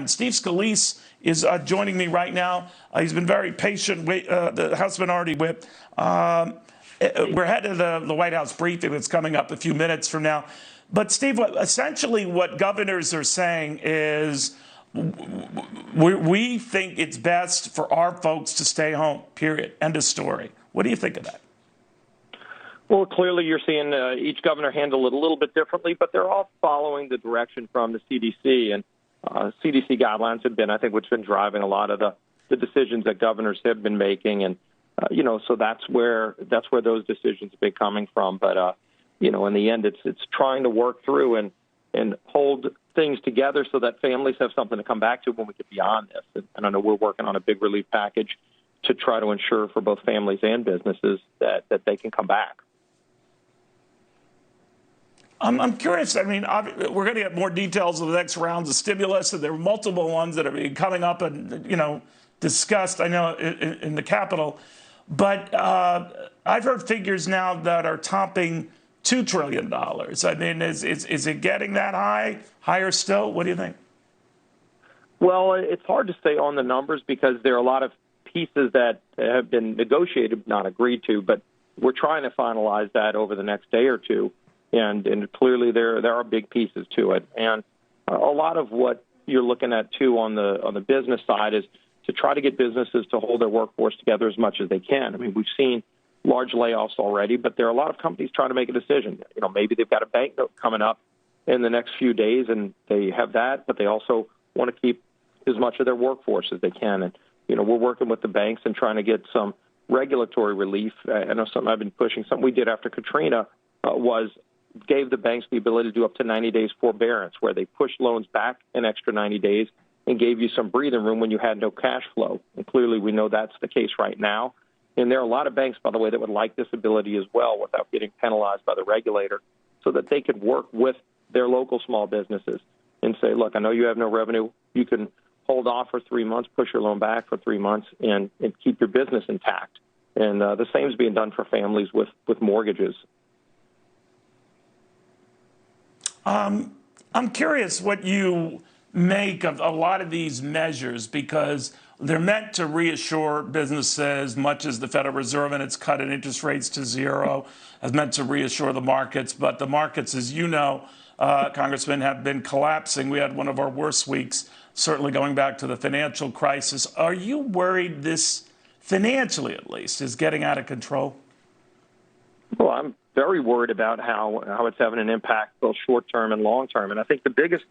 Steve Scalise is joining me right now. He's been very patient, the House Minority Whip. We're headed to the White House briefing that's coming up a few minutes from now. But Steve, essentially what governors are saying is we think it's best for our folks to stay home, period. End of story. What do you think of that? Well, clearly you're seeing each governor handle it a little bit differently, but they're all following the direction from the CDC. And CDC guidelines have been, I think, what's been driving a lot of the decisions that governors have been making. And, so that's where those decisions have been coming from. But, in the end, it's trying to work through and hold things together so that families have something to come back to when we get beyond this. And I know we're working on a big relief package to try to ensure for both families and businesses that they can come back. I'm curious. I mean, we're going to get more details of the next rounds of stimulus, and there are multiple ones that are coming up and, discussed, I know, in the Capitol. But I've heard figures now that are topping $2 trillion. I mean, is it getting that high? Higher still? What do you think? Well, it's hard to say on the numbers because there are a lot of pieces that have been negotiated, not agreed to, but we're trying to finalize that over the next day or two. And clearly there are big pieces to it. And a lot of what you're looking at, too, on the business side is to try to get businesses to hold their workforce together as much as they can. I mean, we've seen large layoffs already, but there are a lot of companies trying to make a decision. Maybe they've got a bank note coming up in the next few days, and they have that, but they also want to keep as much of their workforce as they can. And, we're working with the banks and trying to get some regulatory relief. I know something I've been pushing, something we did after Katrina gave the banks the ability to do up to 90 days forbearance, where they pushed loans back an extra 90 days and gave you some breathing room when you had no cash flow. And clearly we know that's the case right now. And there are a lot of banks, by the way, that would like this ability as well without getting penalized by the regulator, so that they could work with their local small businesses and say, look, I know you have no revenue. You can hold off for 3 months, push your loan back for 3 months, and keep your business intact. And the same is being done for families with mortgages. I'm curious what you make of a lot of these measures, because they're meant to reassure businesses, much as the Federal Reserve and its cut in interest rates to zero has meant to reassure the markets. But the markets, as you know, Congressman, have been collapsing. We had one of our worst weeks, certainly going back to the financial crisis. Are you worried this, financially at least, is getting out of control? Well, I'm very worried about how it's having an impact both short-term and long-term. And I think the biggest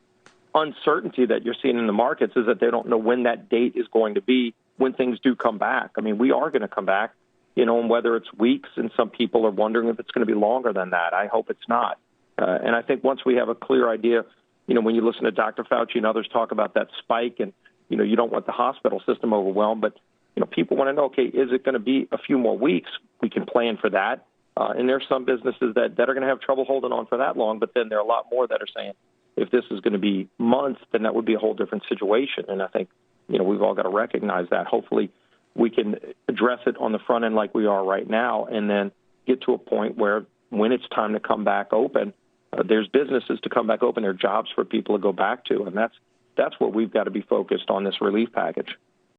uncertainty that you're seeing in the markets is that they don't know when that date is going to be when things do come back. I mean, we are going to come back, and whether it's weeks, and some people are wondering if it's going to be longer than that. I hope it's not. And I think once we have a clear idea, when you listen to Dr. Fauci and others talk about that spike and, you don't want the hospital system overwhelmed, but, people want to know, okay, is it going to be a few more weeks? We can plan for that. And there's some businesses that are going to have trouble holding on for that long, but then there are a lot more that are saying if this is going to be months, then that would be a whole different situation. And I think, we've all got to recognize that. Hopefully we can address it on the front end like we are right now, and then get to a point where when it's time to come back open, there's businesses to come back open, there are jobs for people to go back to. And that's what we've got to be focused on this relief package.